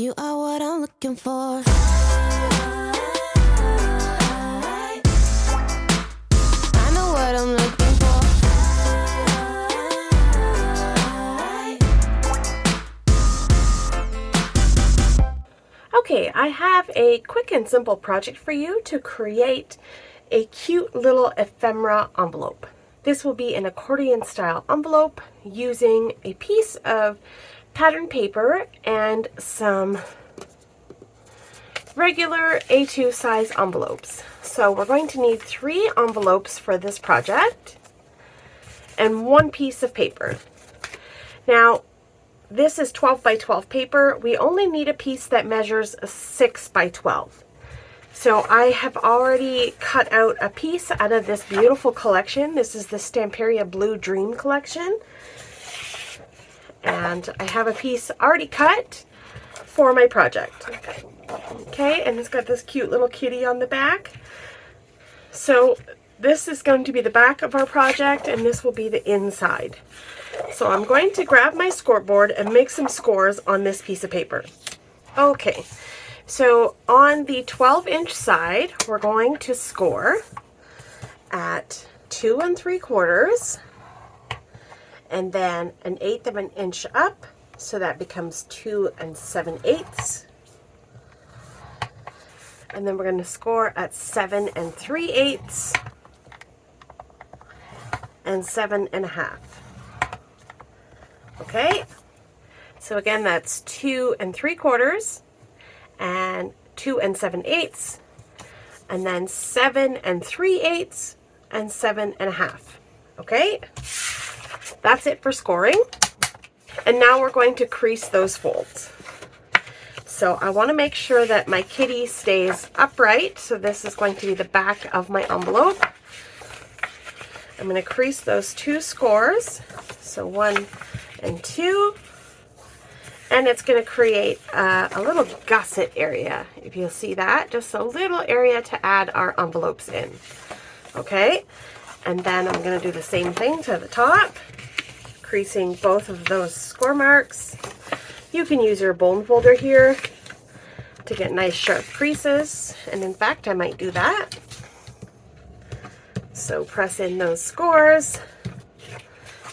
You are what I'm looking for. I know what I'm looking for. Okay, I have a quick and simple project for you to create a cute little ephemera envelope. This will be an accordion style envelope using a piece of pattern paper and some regular A2 size envelopes. So we're going to need 3 envelopes for this project and 1 piece of paper. Now, this is 12 by 12 paper. We only need a piece that measures 6 by 12. So I have already cut out a piece out of this beautiful collection. This is the Stamperia Blue Dream collection. And I have a piece already cut for my project. Okay, and it's got this cute little kitty on the back. So this is going to be the back of our project, and this will be the inside. So I'm going to grab my scoreboard and make some scores on this piece of paper. Okay, so on the 12-inch side, we're going to score at 2 3/4, and then 1/8 of an inch up, so that becomes 2 7/8. And then we're going to score at 7 3/8 and 7 1/2. Okay, so again, that's 2 3/4 and 2 7/8, and then 7 3/8 and 7 1/2. Okay, that's it for scoring. And now we're going to crease those folds. So I want to make sure that my kitty stays upright. So this is going to be the back of my envelope. I'm going to crease those 2 scores. So 1 and 2. And it's going to create a little gusset area, if you'll see that. Just a little area to add our envelopes in. Okay, and then I'm going to do the same thing to the top, creasing both of those score marks. You can use your bone folder here to get nice sharp creases, and in fact I might do that. So press in those scores,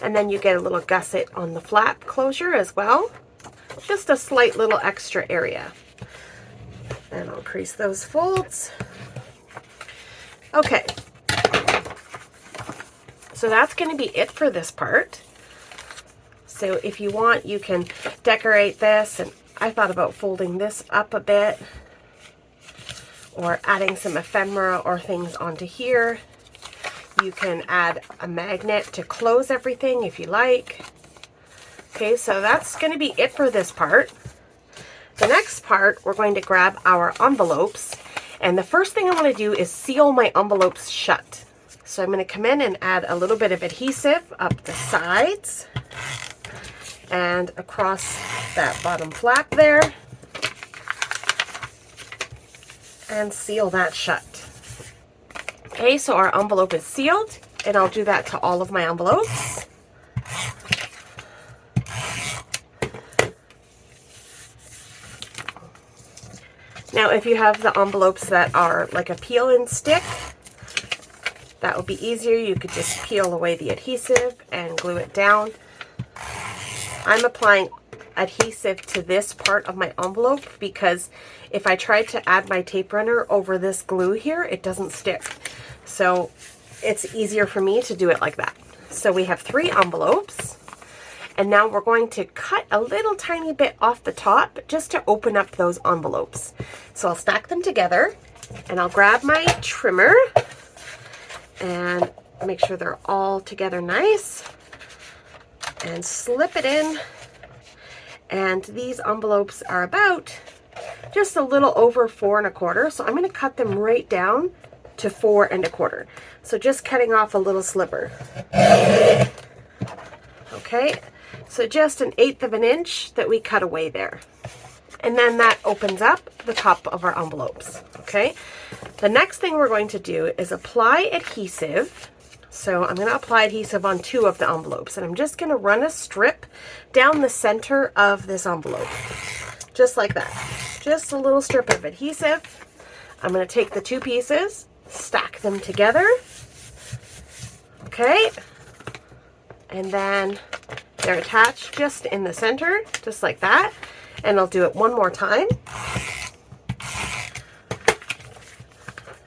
and then you get a little gusset on the flap closure as well. Just a slight little extra area. And I'll crease those folds. Okay. So that's going to be it for this part. So if you want, you can decorate this, and I thought about folding this up a bit, or adding some ephemera or things onto here. You can add a magnet to close everything if you like. Okay, so that's going to be it for this part. The next part, we're going to grab our envelopes, and the first thing I want to do is seal my envelopes shut. So I'm going to come in and add a little bit of adhesive up the sides and across that bottom flap there, and seal that shut. Okay, so our envelope is sealed, and I'll do that to all of my envelopes. Now, if you have the envelopes that are like a peel and stick, that would be easier. You could just peel away the adhesive and glue it down. I'm applying adhesive to this part of my envelope because if I try to add my tape runner over this glue here, it doesn't stick. So it's easier for me to do it like that. So we have 3 envelopes, and now we're going to cut a little tiny bit off the top just to open up those envelopes. So I'll stack them together, and I'll grab my trimmer and make sure they're all together nice, and slip it in. And these envelopes are about just a little over 4 1/4, so I'm going to cut them right down to 4 1/4. So just cutting off a little sliver. Okay, so just 1/8 of an inch that we cut away there. And then that opens up the top of our envelopes. Okay, the next thing we're going to do is apply adhesive. So I'm going to apply adhesive on 2 of the envelopes, and I'm just going to run a strip down the center of this envelope. just like that. Just a little strip of adhesive. I'm going to take the two pieces, stack them together. Okay. And then they're attached just in the center, just like that. And I'll do it one more time.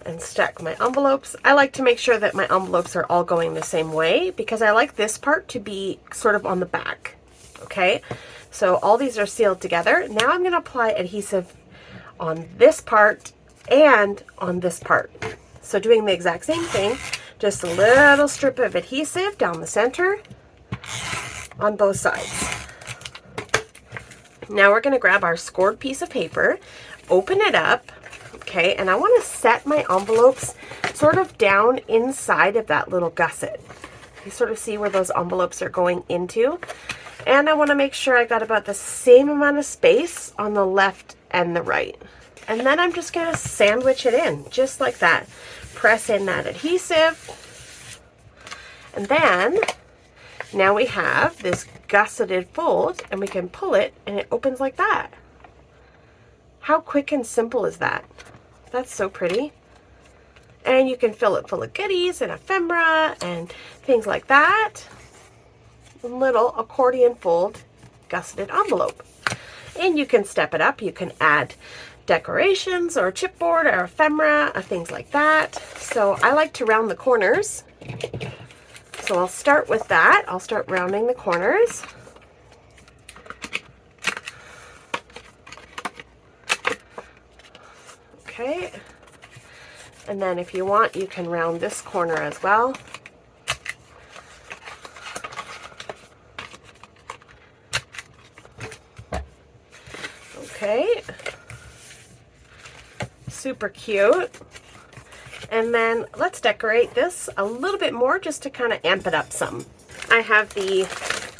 And stack my envelopes. I like to make sure that my envelopes are all going the same way because I like this part to be sort of on the back. Okay, so all these are sealed together. Now I'm going to apply adhesive on this part and on this part. So doing the exact same thing, just a little strip of adhesive down the center on both sides. Now we're going to grab our scored piece of paper, open it up. Okay, and I want to set my envelopes sort of down inside of that little gusset. You sort of see where those envelopes are going into. And I want to make sure I got about the same amount of space on the left and the right. And then I'm just going to sandwich it in, just like that. Press in that adhesive. And then, now we have this gusseted fold, and we can pull it, and it opens like that. How quick and simple is that? That's so pretty. And you can fill it full of goodies and ephemera and things like that. A little accordion fold gusseted envelope. And you can step it up. You can add decorations or chipboard or ephemera or things like that. So I like to round the corners. So I'll start with that. I'll start rounding the corners. Okay, and then if you want, you can round this corner as well. Okay, super cute. And then let's decorate this a little bit more just to kind of amp it up some. I have the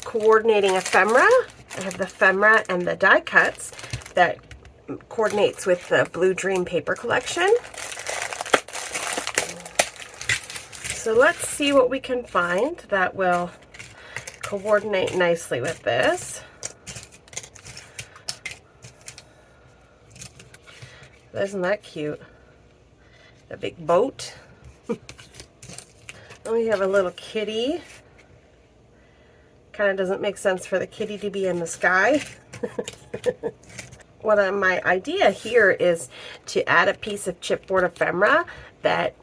coordinating ephemera. I have the ephemera and the die cuts that coordinates with the Blue Dream paper collection. So let's see what we can find that will coordinate nicely with this. Isn't that cute? A big boat. Then we have a little kitty. Kind of doesn't make sense for the kitty to be in the sky. My idea here is to add a piece of chipboard ephemera that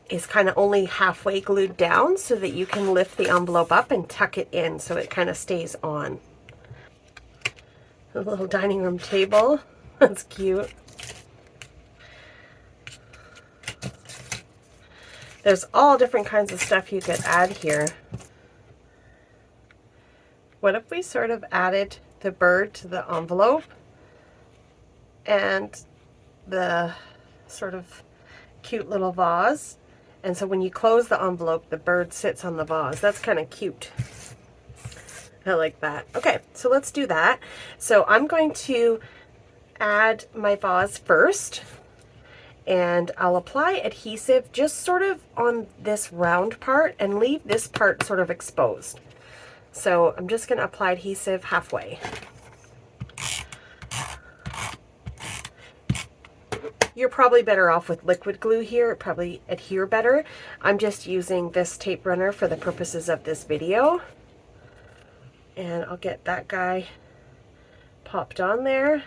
is kind of only halfway glued down so that you can lift the envelope up and tuck it in so it kind of stays on. A little dining room table. That's cute. There's all different kinds of stuff you could add here. What if we sort of added the bird to the envelope and the sort of cute little vase? And so when you close the envelope, the bird sits on the vase. That's kind of cute. I like that. Okay, so let's do that. So I'm going to add my vase first, and I'll apply adhesive just sort of on this round part and leave this part sort of exposed. So I'm just going to apply adhesive halfway. You're probably better off with liquid glue here. It probably adhere better. I'm just using this tape runner for the purposes of this video. And I'll get that guy popped on there.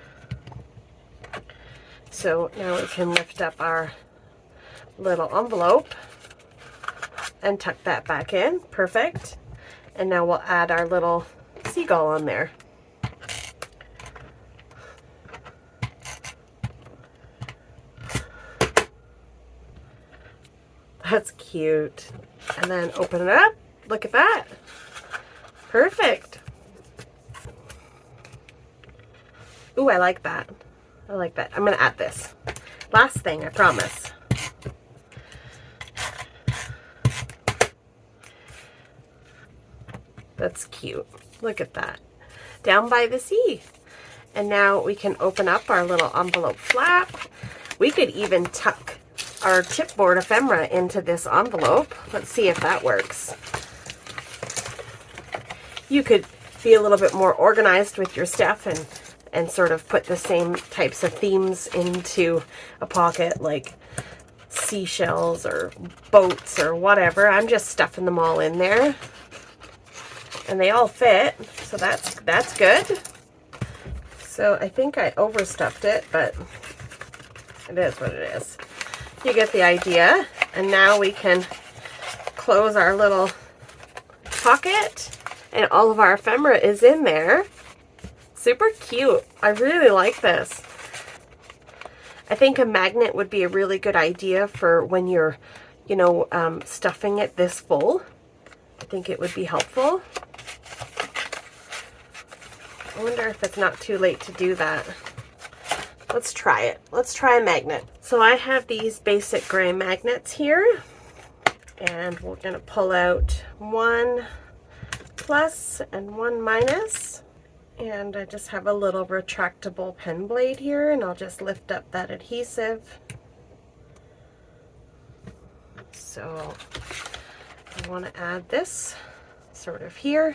So now we can lift up our little envelope and tuck that back in. Perfect. And now we'll add our little seagull on there. That's cute. And then open it up. Look at that. Perfect. Ooh, I like that. I like that. I'm going to add this. Last thing, I promise. That's cute. Look at that. Down by the sea. And now we can open up our little envelope flap. We could even tuck our chipboard ephemera into this envelope. Let's see if that works. You could be a little bit more organized with your stuff and sort of put the same types of themes into a pocket, like seashells or boats or whatever. I'm just stuffing them all in there. And they all fit, so that's good. So I think I overstuffed it, but it is what it is. You get the idea. And now we can close our little pocket, and all of our ephemera is in there. Super cute. I really like this. I think a magnet would be a really good idea for when you're, stuffing it this full. I think it would be helpful. I wonder if it's not too late to do that. Let's try it. Let's try a magnet. So I have these basic gray magnets here, and we're going to pull out one plus and one minus. And I just have a little retractable pen blade here, and I'll just lift up that adhesive. So I want to add this sort of here.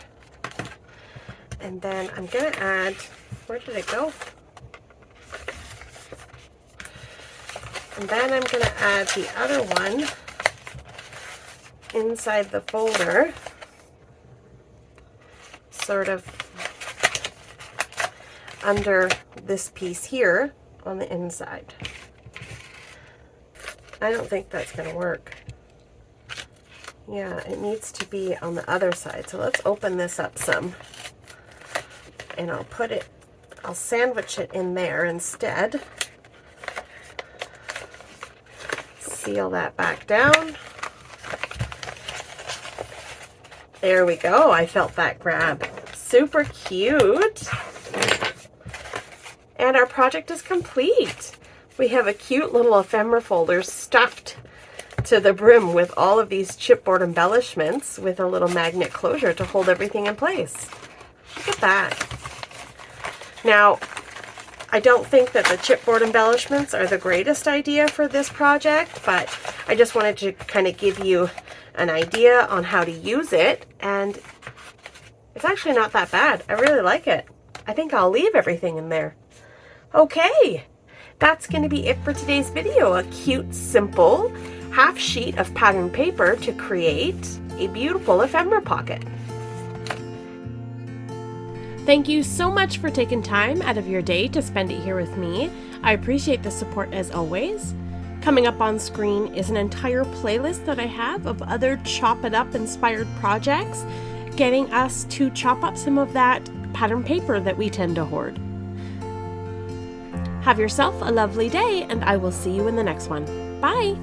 And then I'm going to add, where did it go? And then I'm going to add the other one inside the folder, sort of under this piece here on the inside. I don't think that's going to work. Yeah, it needs to be on the other side. So let's open this up some. And I'll sandwich it in there instead. Seal that back down. There we go. I felt that grab. Super cute. And our project is complete. We have a cute little ephemera folder stuffed to the brim with all of these chipboard embellishments with a little magnet closure to hold everything in place. Look at that. Now, I don't think that the chipboard embellishments are the greatest idea for this project, but I just wanted to kind of give you an idea on how to use it, and it's actually not that bad. I really like it. I think I'll leave everything in there. Okay, that's going to be it for today's video. A cute, simple half sheet of pattern paper to create a beautiful ephemera pocket. Thank you so much for taking time out of your day to spend it here with me. I appreciate the support as always. Coming up on screen is an entire playlist that I have of other Chop It Up inspired projects, getting us to chop up some of that pattern paper that we tend to hoard. Have yourself a lovely day, and I will see you in the next one. Bye!